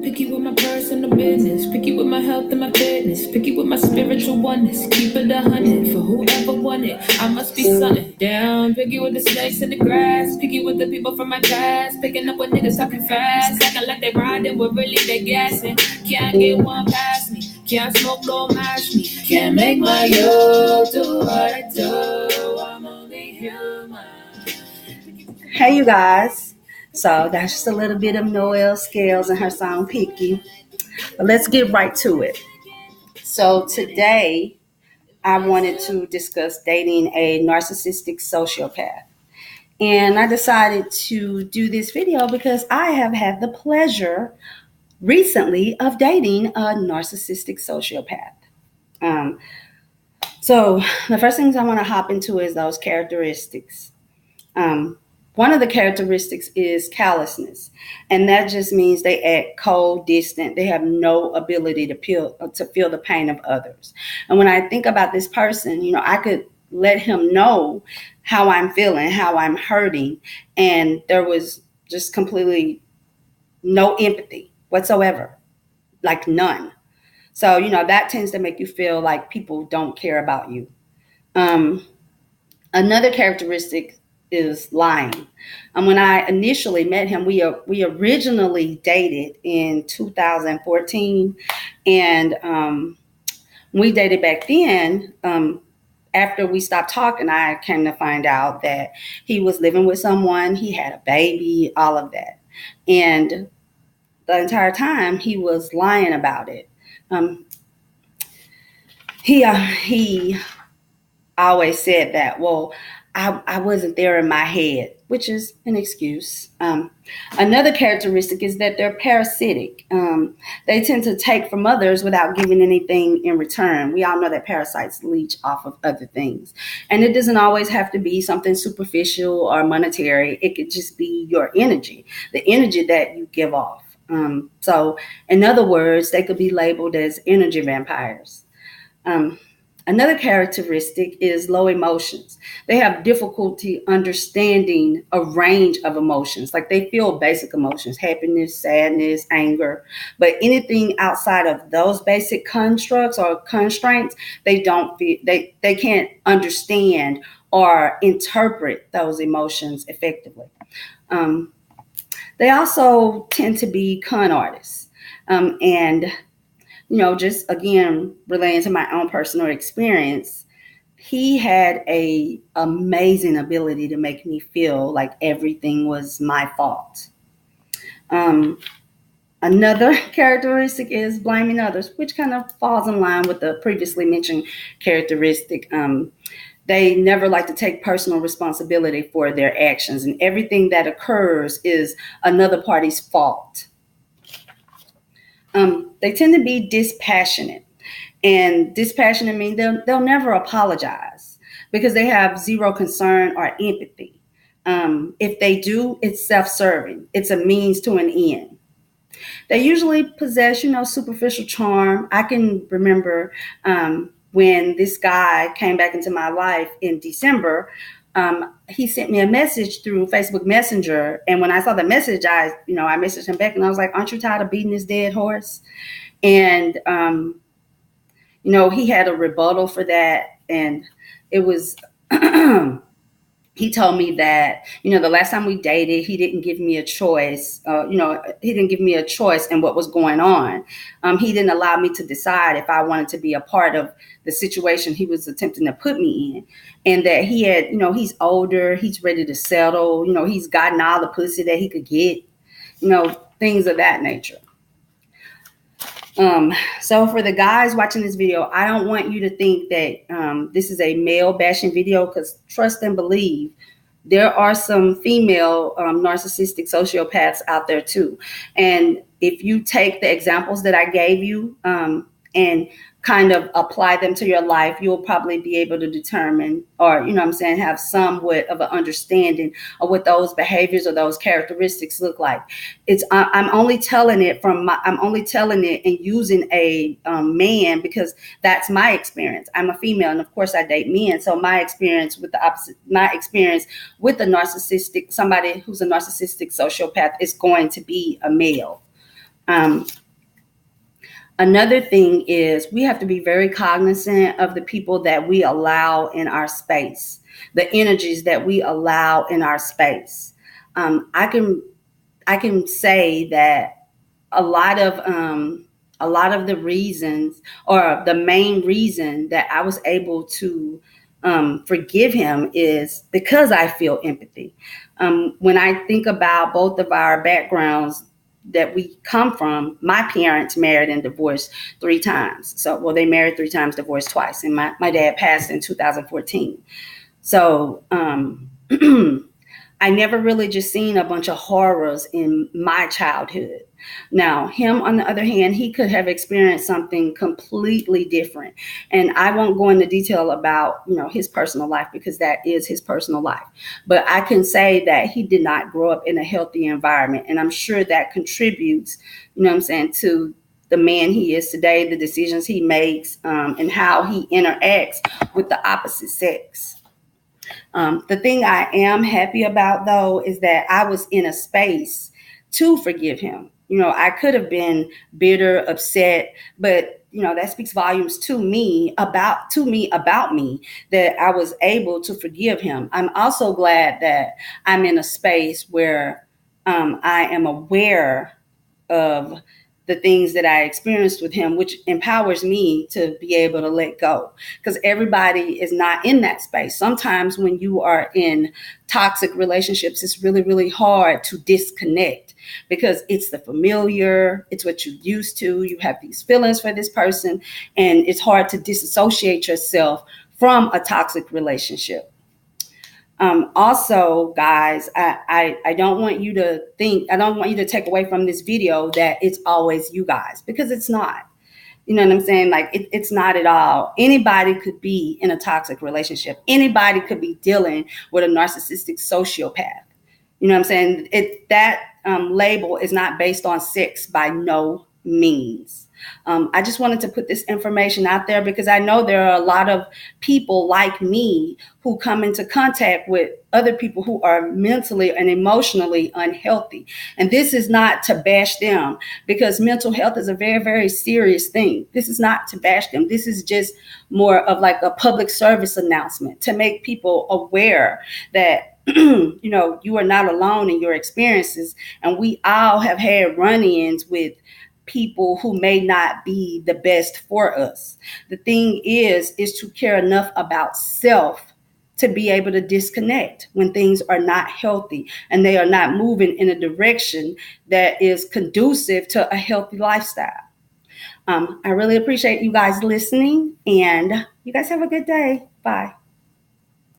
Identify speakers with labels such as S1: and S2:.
S1: Picky with my personal business, picky with my health and my fitness, picky with my spiritual oneness. Keep it 100 for whoever want it. I must be something down. Picky with the snakes in the grass, picky with the people from my past. Picking up with niggas talking fast, acting like they riding, but really they gassing. Can't get one past me, can't smoke, don't match me. Can't make my you do what I do. I'm only human.
S2: Hey, you guys. So that's just a little bit of Noelle Scales and her song Picky. But let's get right to it. So today I wanted to discuss dating a narcissistic sociopath. And I decided to do this video because I have had the pleasure recently of dating a narcissistic sociopath. Um, so the first things I want to hop into is those characteristics. One of the characteristics is callousness, and that just means they act cold, distant. They have no ability to feel the pain of others. And when I think about this person, I could let him know how I'm feeling, how I'm hurting, and there was just completely no empathy whatsoever, like none. So, that tends to make you feel like people don't care about you. Another characteristic is lying. When I initially met him, we originally dated in 2014, and we dated back then. After we stopped talking, I came to find out that he was living with someone, he had a baby, all of that, and the entire time he was lying about it. He always said that, well, I wasn't there in my head, which is an excuse. Another characteristic is that they're parasitic. They tend to take from others without giving anything in return. We all know that parasites leech off of other things. And it doesn't always have to be something superficial or monetary. It could just be your energy, the energy that you give off. So in other words, they could be labeled as energy vampires. Another characteristic is low emotions. They have difficulty understanding a range of emotions. Like they feel basic emotions, happiness, sadness, anger, but anything outside of those basic constructs or constraints, they don't feel, they can't understand or interpret those emotions effectively. They also tend to be con artists. And just again, relating to my own personal experience, he had a amazing ability to make me feel like everything was my fault. Another characteristic is blaming others, which kind of falls in line with the previously mentioned characteristic. They never like to take personal responsibility for their actions, and everything that occurs is another party's fault. They tend to be dispassionate, and dispassionate means they'll never apologize because they have zero concern or empathy. If they do, it's self-serving. It's a means to an end. They usually possess, superficial charm. I can remember when this guy came back into my life in December. He sent me a message through Facebook Messenger, and when I saw the message, I messaged him back, and I was like, "Aren't you tired of beating this dead horse?" And he had a rebuttal for that, and it was. He told me that, the last time we dated, he didn't give me a choice. He didn't give me a choice in what was going on. He didn't allow me to decide if I wanted to be a part of the situation he was attempting to put me in. And that he had, he's older, he's ready to settle, he's gotten all the pussy that he could get, things of that nature. So for the guys watching this video, I don't want you to think that this is a male bashing video, because trust and believe, there are some female narcissistic sociopaths out there too. And if you take the examples that I gave you and kind of apply them to your life, you'll probably be able to determine, or, you know what I'm saying, have somewhat of an understanding of what those behaviors or those characteristics look like. I'm only telling it I'm only telling it and using a man, because that's my experience. I'm a female, and of course I date men. So my experience with the narcissistic, somebody who's a narcissistic sociopath, is going to be a male. Um, Another thing is we have to be very cognizant of the people that we allow in our space, the energies that we allow in our space. I can say that a lot of the reasons, or the main reason that I was able to forgive him, is because I feel empathy. When I think about both of our backgrounds that we come from, my parents married and divorced 3 times. So, well, they married 3 times, divorced twice, and my dad passed in 2014. So I never really just seen a bunch of horrors in my childhood. Now, him, on the other hand, he could have experienced something completely different. And I won't go into detail about, his personal life, because that is his personal life. But I can say that he did not grow up in a healthy environment. And I'm sure that contributes, to the man he is today, the decisions he makes, and how he interacts with the opposite sex. The thing I am happy about, though, is that I was in a space to forgive him. I could have been bitter, upset, but that speaks volumes to me about me, that I was able to forgive him. I'm also glad that I'm in a space where I am aware of the things that I experienced with him, which empowers me to be able to let go, because everybody is not in that space. Sometimes when you are in toxic relationships, it's really, really hard to disconnect, because it's the familiar, it's what you're used to. You have these feelings for this person, and it's hard to disassociate yourself from a toxic relationship. Also, guys, I don't want you to take away from this video that it's always you guys, because it's not. You know what I'm saying? Like, it's not at all. Anybody could be in a toxic relationship. Anybody could be dealing with a narcissistic sociopath. You know what I'm saying? That label is not based on sex by no means. I just wanted to put this information out there, because I know there are a lot of people like me who come into contact with other people who are mentally and emotionally unhealthy. And this is not to bash them, because mental health is a very, very serious thing. This is not to bash them. This is just more of like a public service announcement to make people aware that you are not alone in your experiences. And we all have had run-ins with people who may not be the best for us. The thing is to care enough about self to be able to disconnect when things are not healthy and they are not moving in a direction that is conducive to a healthy lifestyle. I really appreciate you guys listening, and you guys have a good day. Bye.